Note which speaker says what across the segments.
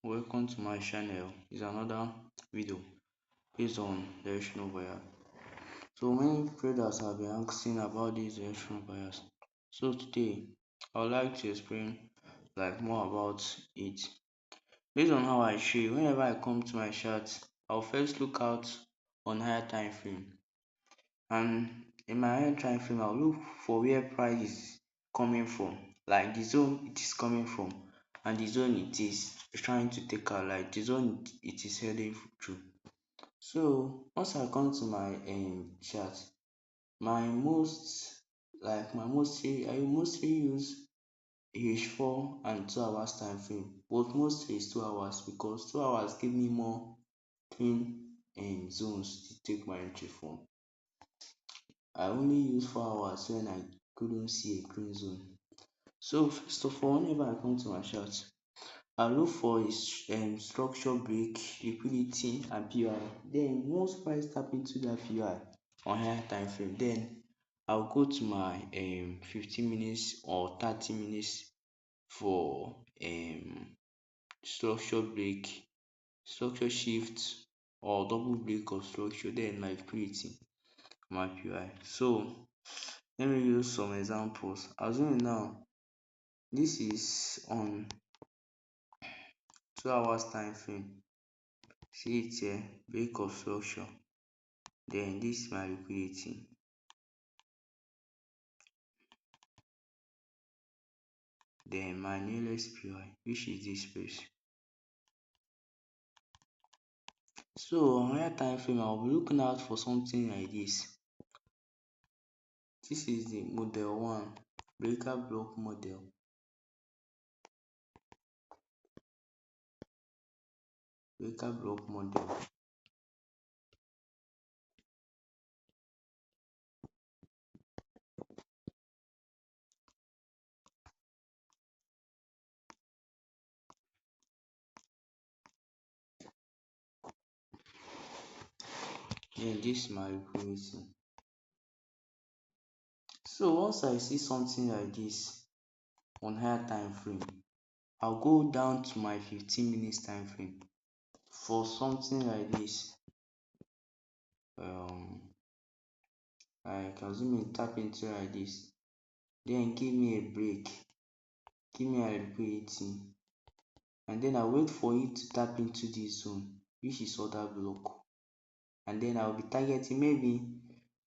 Speaker 1: Welcome to my channel. It's another video based on directional bias. So many traders have been asking about this directional bias. So today I would like to explain more about it. Based on how I trade, whenever I come to my chart, I'll first look out on higher time frame. And in my higher time frame, I'll look for where price is coming from, like the zone it is coming from and the zone it is trying to take out, like the zone it is heading through. So once I come to my chart, my most I mostly use H4 and 2 hours time frame, but mostly is 2 hours because 2 hours give me more clean zones to take my entry from. I only use 4 hours when I couldn't see a green zone. So first of all, whenever I come to my chart, I look for a structure break, liquidity and PI. Then once price tap into that PI on higher time frame, then I'll go to my 15 minutes or 30 minutes for structure break, structure shift or double break of structure, then my liquidity, my PI. So let me use some examples. Assuming now this is on 2 hours time frame. See it here, break of structure. Then this is my liquidity. Then my nearest PI, which is this space. So on higher time frame, I'll be looking out for something like this. This is the model 1 breaker block model. Breaker block model. Then this is my liquidity. So once I see something like this on higher time frame, I'll go down to my 15 minutes time frame for something like this. I can zoom in, tap into like this. Then give me a break, give me a liquidity, and then I'll wait for it to tap into this zone, which is order block. And then I'll be targeting maybe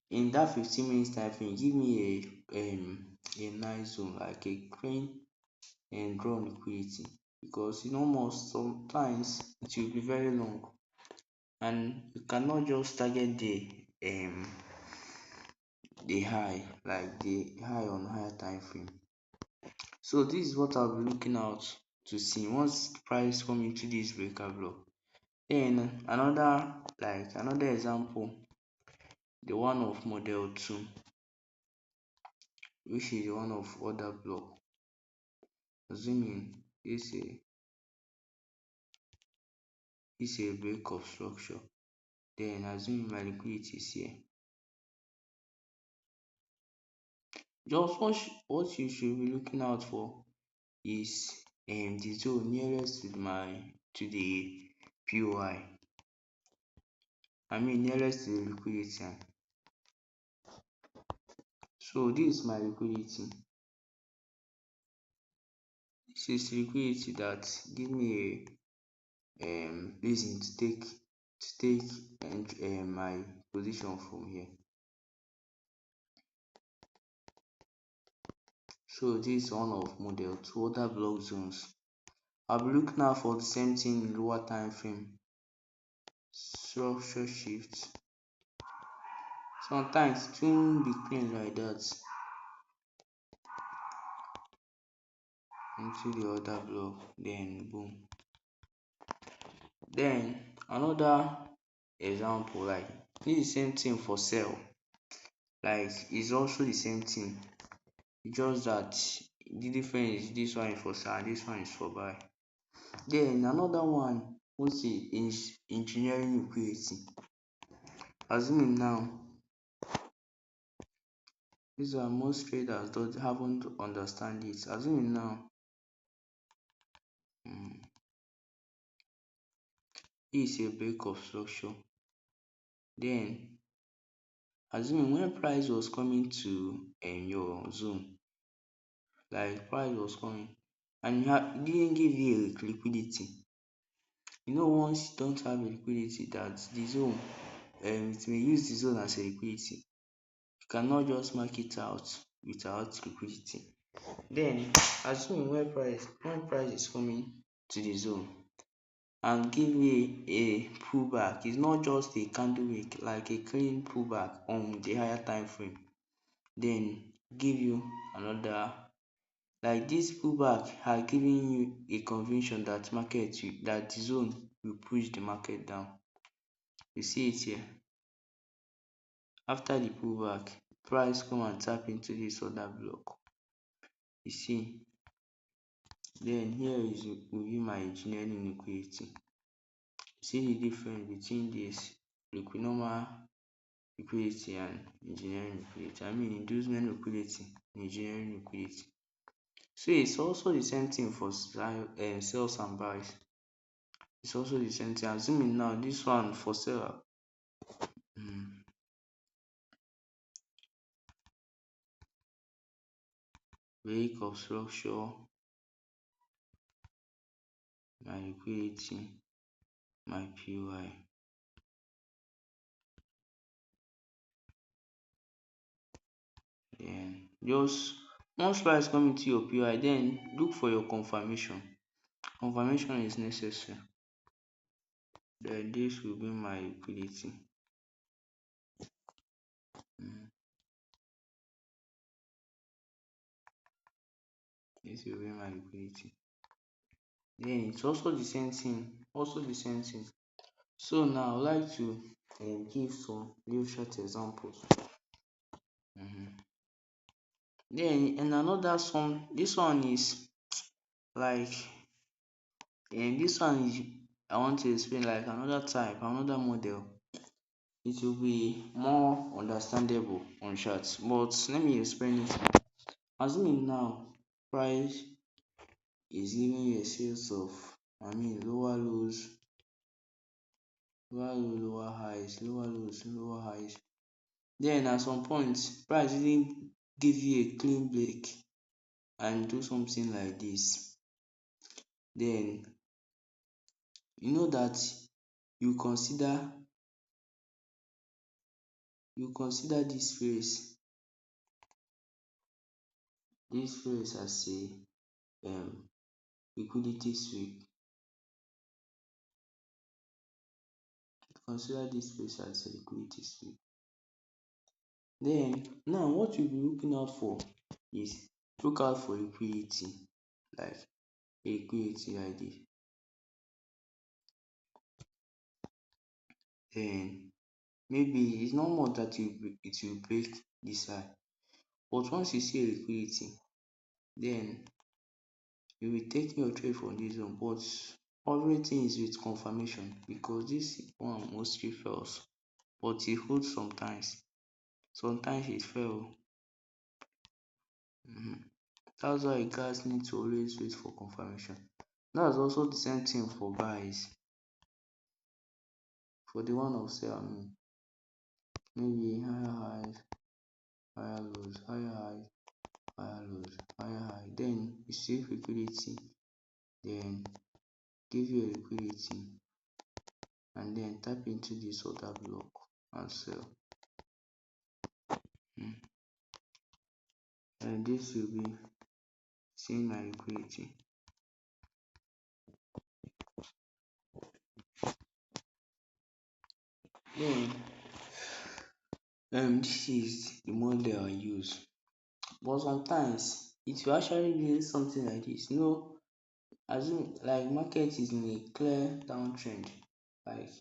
Speaker 1: in that 15 minutes time frame, give me a nice zone, like a green and draw liquidity, because most sometimes it will be very long and you cannot just target the high, like the high on higher time frame. So this is what I'll be looking out to see once price come into this breaker block. Then another example, the one of model 2, which is the one of order block. Assuming this a break of structure, then assuming my liquidity is here. Just what you should be looking out for is the zone nearest to the POI. I mean nearest to the liquidity. So this is my liquidity. This is liquidity that give me a reason to take my position from here. So this is one of model 2 other block zones. I'll be looking out for the same thing in lower time frame. Structure shift. Sometimes it won't be clean like that into the other block, then boom. Then another example, like this is the same thing for sell, like it's also the same thing, just that the difference is this one is for sell and this one is for buy. Then another one, let's say, is engineering liquidity. Assuming now, these are most traders haven't understand it. Assuming now is a break of structure. Then assuming when price was coming to your zone, like price was coming and it didn't give you a liquidity. Once you don't have a liquidity, that the zone, it may use the zone as a liquidity. You cannot just mark it out without liquidity. Then assuming when price is coming to the zone and give me a pullback, it's not just a candle wick, like a clean pullback on the higher time frame, then give you another, like this pullback has given you a conviction that that the zone will push the market down. You see it here. After the pullback, price come and tap into this other block. You see. Then here will be my engineering liquidity. See the difference between this normal liquidity and engineering liquidity. Inducement liquidity and engineering liquidity. So it's also the same thing for sales and buys. It's also the same thing. Assuming now this one for seller. Break of structure, my liquidity, my PY. Then just once price come into your PY, then look for your confirmation. Confirmation is necessary. Then this will be my liquidity. This will be my liquidity. Then it's also the same thing. So now I would like to give some real short examples. Then and another one, this one is like, this one is, I want to explain like another type, another model. It will be more understandable on charts, but let me explain it. Assuming now price is giving you a series of lower lows, lower highs, lower lows, lower highs. Then at some point price didn't give you a clean break and do something like this. Then that you consider this phrase as a liquidity sweep. Consider this phrase as a liquidity sweep. Then now what you'll be looking out for is look out for liquidity, like a liquidity like this. Then maybe it's not more that it will break this high, but once you see a liquidity, then you will take your trade from this zone. But everything is with confirmation, because this one mostly fails, but it holds sometimes. Sometimes it fails. That's why you guys need to always wait for confirmation. That's also the same thing for buys. For the one of sell, maybe higher highs, higher lows, higher highs, higher lows, higher high. Then you see liquidity, then give you a liquidity, and then tap into this other block and sell. And this will be seeing my liquidity. Then this is the model I use. But sometimes it will actually be something like this. Assume like market is in a clear downtrend, like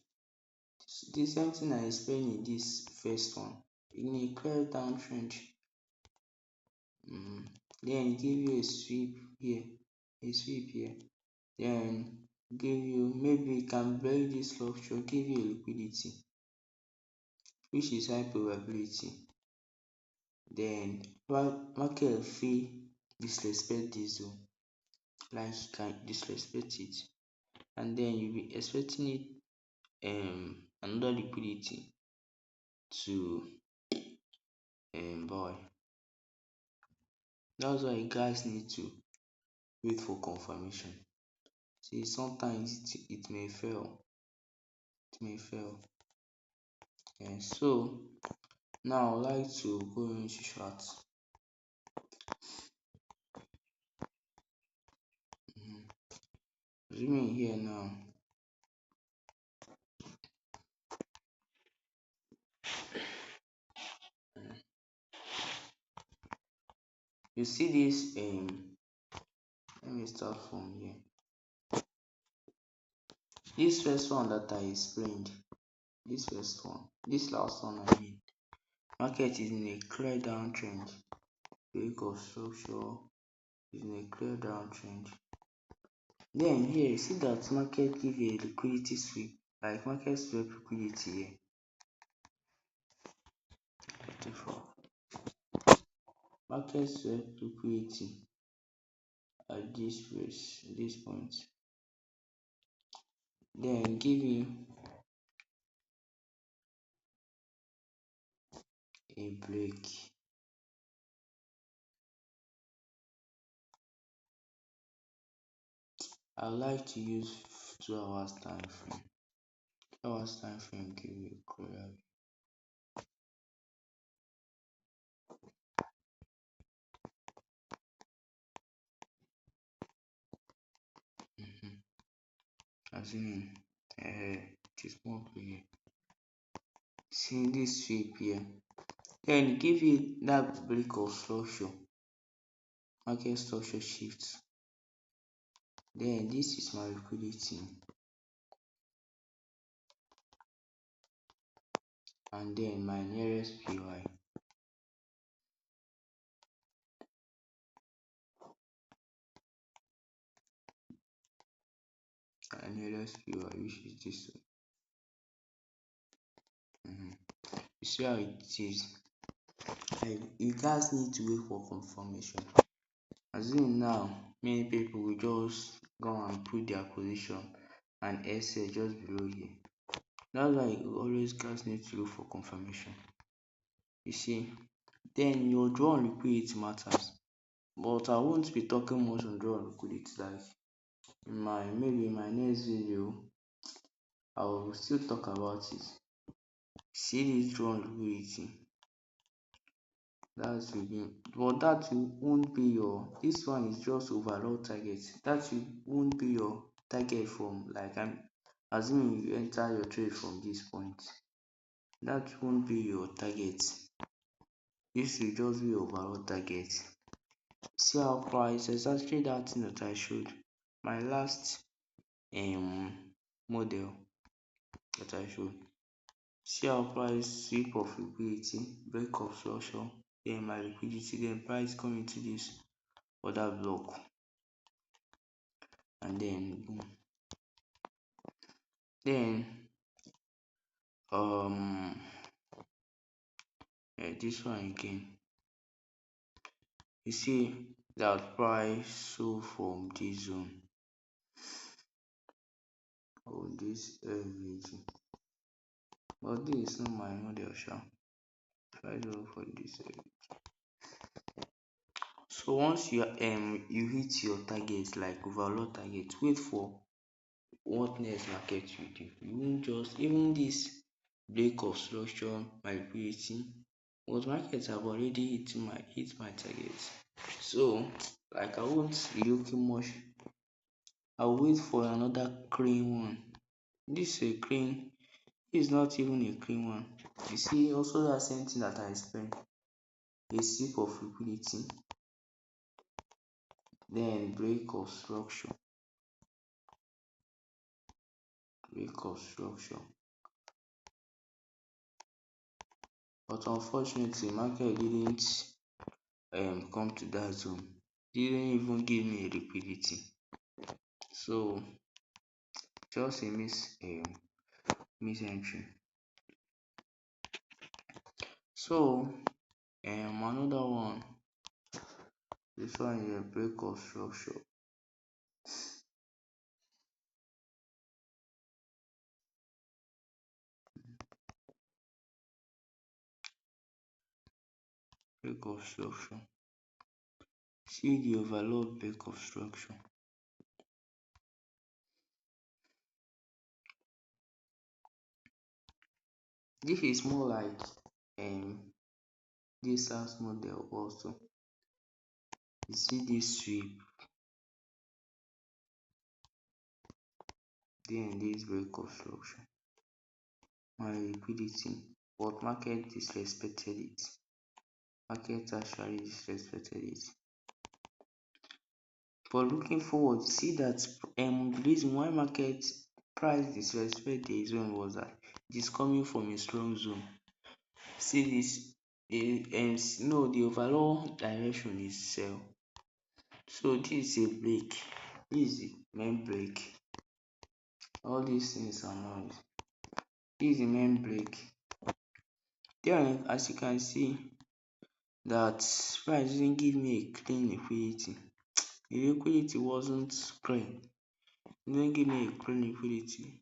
Speaker 1: the same thing I explained in this first one, in a clear downtrend. Then give you a sweep here, then give you, maybe it can break this structure, give you a liquidity, which is high probability. Then market fit disrespect this zone, like you can disrespect it, and then you'll be expecting it another liquidity to buy. That's why you guys need to wait for confirmation. See, sometimes it may fail. It may fail. And so now I would like to go into charts. Zooming here now. You see this let me start from here. This first one that I explained, this last one I mean, market is in a clear downtrend. Break of structure is in a clear downtrend. Then here you see that market give a liquidity sweep, like market sweep liquidity here. 44. Market sweep liquidity at this point. Then give you a break. I like to use 2 hours time frame. 2 hours time frame give you a clear. Assuming it is more clear. See this sweep here. Then give you that break of structure. Market structure shifts. Then this is my liquidity. And then my nearest PY. My nearest PY, which is this one. You see how it is. You guys need to wait for confirmation. Assume now many people will just go and put their position and SL just below here. That's why you always guys need to look for confirmation. You see, then your draw on liquidity matters. But I won't be talking much on draw on liquidity. Like maybe in my next video, I will still talk about it. See this draw on liquidity. That's begin, but that won't be your. This one is just overall target. That won't be your target from, like, I'm assuming you enter your trade from this point. That won't be your target. This will just be your overall target. See how price exactly that thing that I showed. My last model that I showed. See how price sweep of liquidity, break of structure, then my liquidity, then price come into this other block, and then boom. Then this one again, you see that price sold from this zone or this region, but this is not my model sha. Price sold for this so once you hit your target, like overall target, wait for what next market will do. You won't just, even this break of structure, my liquidity, but markets have already hit my target. So like I won't be looking much. I'll wait for another clean one. This is a clean, this is not even a clean one. You see also that same thing that I explained. A sweep of liquidity, then break of structure. Break of structure. But unfortunately, market didn't come to that zone. Didn't even give me a liquidity. So just a miss entry. So another one. This one is a break of structure. break of structure. See the overload break of structure. This is more like this house model also. You see this sweep, then this break of structure. My liquidity, but market disrespected it. Market actually disrespected it. But looking forward, see that the reason why market price disrespect the zone was that it is coming from a strong zone. See this, the overall direction is sell. So this is a break. This is the main break. All these things are noise. This is the main break. Then as you can see that price didn't give me a clean liquidity. The liquidity wasn't clean. It didn't give me a clean liquidity.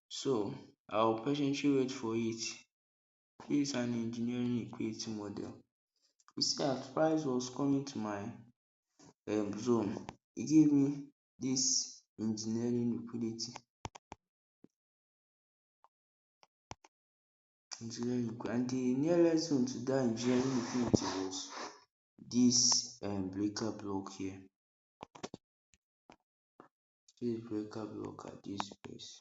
Speaker 1: So I'll patiently wait for it. This is an engineering liquidity model. You see as price was coming to my zone, it gave me this engineering liquidity. And the nearest zone to that engineering liquidity was this breaker block here. This breaker block at this place.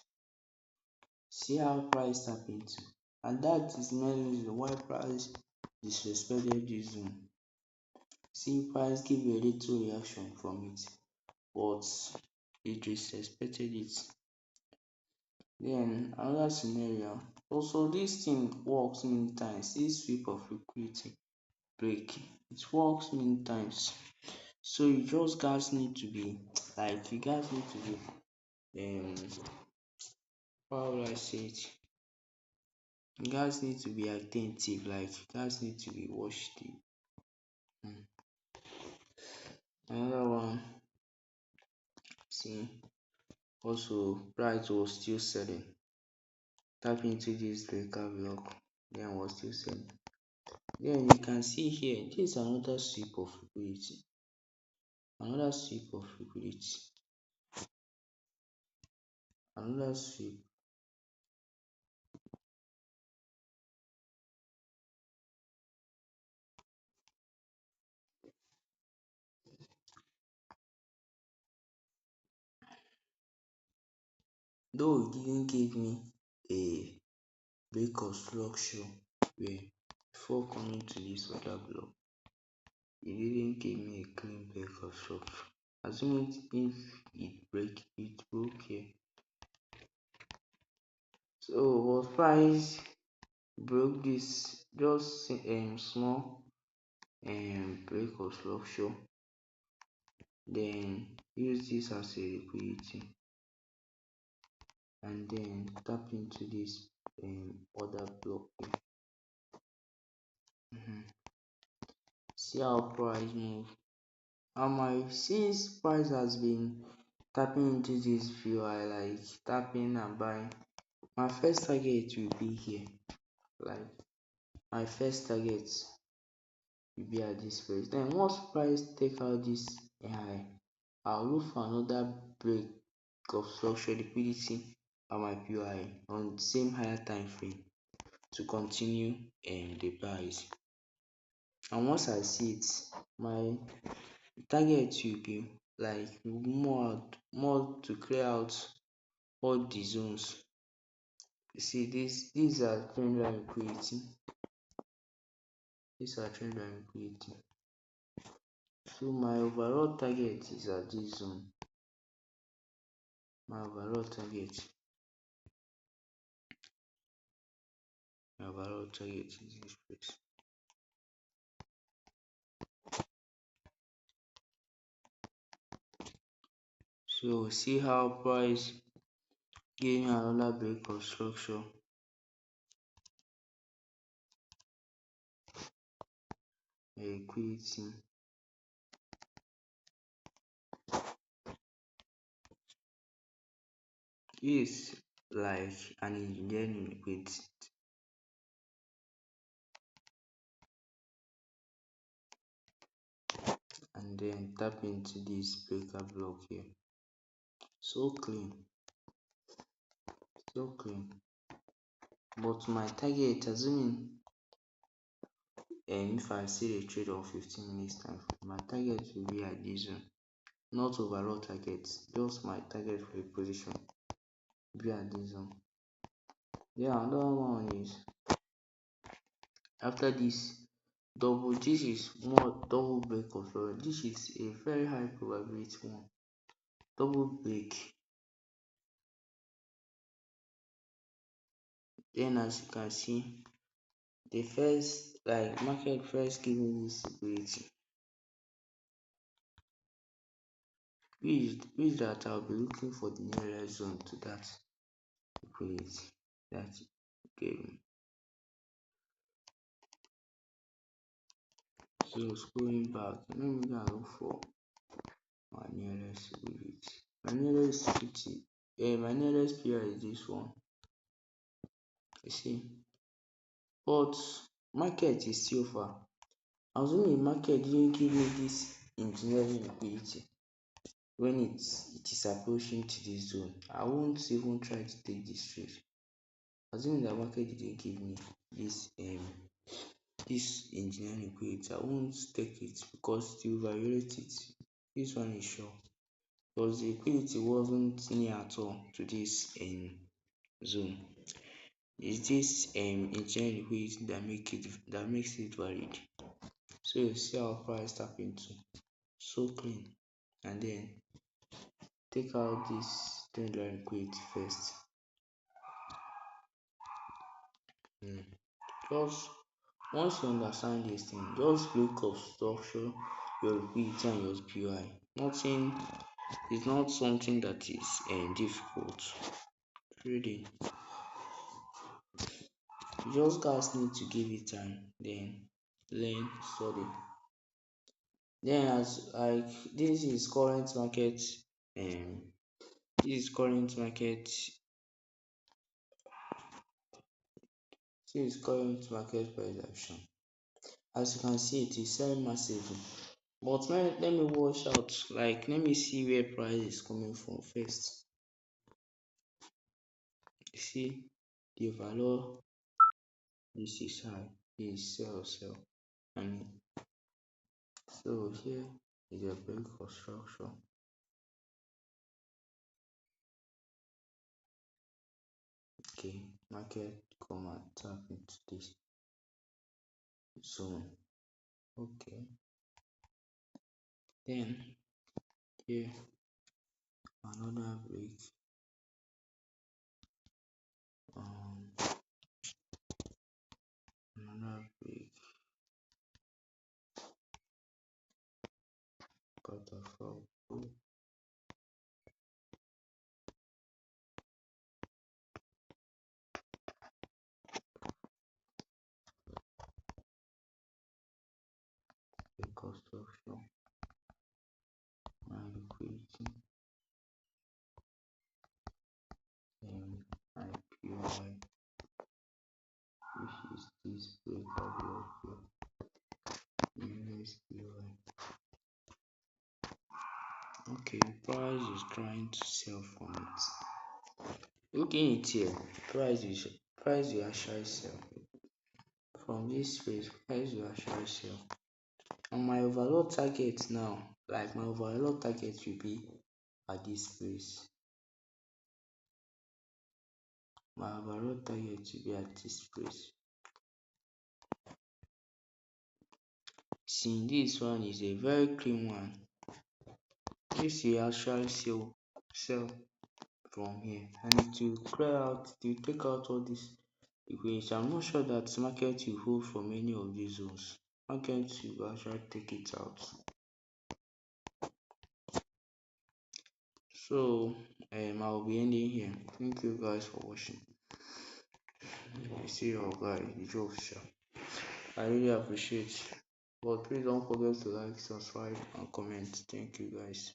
Speaker 1: See how price tap into, and that is main reason why price disrespected this zone. See price give a little reaction from it, but it disrespected it. Then another scenario, also this thing works many times. This sweep of liquidity break, it works many times. So you just guys need to be how will I say it? You guys need to be attentive, you guys need to be watched. Another one, see, also price was still selling. Tap into this breaker block, then was still selling. Then you can see here, this is another sweep of liquidity. Another sweep of liquidity. Another sweep. Though it didn't give me a break of structure where before coming to this other block, it didn't give me a clean break of structure. Assuming if it broke here. So what price broke this just small break of structure, then use this as a liquidity and then tap into this other block here. See how price move. And since price has been tapping into this view, I like tapping and buying. My first target will be here. My first target will be at this place. Then once price take out this high, I'll look for another break of structure liquidity at my POI on the same higher time frame to continue the buys. And once I see it, my target will be more to clear out all the zones. You see these are trend line liquidity. These are trend line liquidity. So my overall target is at this zone. My overall target is this place. So see how price gave another break of structure. Liquidity. Is like an engineering liquidity. and then tap into this breaker block here. So clean, so clean. But my target, assuming if I see a trade on 15 minutes time, my target will be at this zone, not overall target, just my target for a position be at this zone. Yeah, another one is after this double, this is more double break of well. This is a very high probability one. Double break. Then as you can see, the first market first give me this liquidity, which that I'll be looking for the nearest zone to that liquidity that gave me. So scrolling back, let me go and look for my nearest liquidity. My nearest my nearest PR is this one. You see, but market is still far. Assuming market didn't give me this engineering liquidity when it is approaching to this zone, I won't even try to take this trade. Assuming that market didn't give me this engineering liquidity, I won't take it because it will violate it. This one is sure because the liquidity wasn't near at all to this zone. It's this engineering liquidity that makes it valid. So you see how price tap into, so clean, and then take out this trend line liquidity first. Just once you understand this thing, just look up structure your liquidity and your PI. Nothing, it's not something that is difficult trading. You just guys need to give it time, then learn, study. Then as like this is current market, this is current market price action. As you can see, it is selling massively. But let me watch out, let me see where price is coming from first. You see the value, this is high, this is sell, and so here is a break of structure. Okay, market come and tap into this zone. Okay, then here another break, another break, butterfly, the construction, my liquidity, and IPY, which is this breaker block here, USPY. Okay, price is trying to sell from it. Looking at here, price will actually sell from this space. Price will actually sell, and my overall target now, my overall target will be at this place. My overall target will be at this place. See, this one is a very clean one. This will actually sell from here, and it will clear out, it will take out all this liquidity. I'm not sure that market will hold from any of these zones. Market will actually take it out. So I'll be ending here. Thank you guys for watching. I see you guys, the Joe Official. I really appreciate, but please don't forget to like, subscribe, and comment. Thank you guys.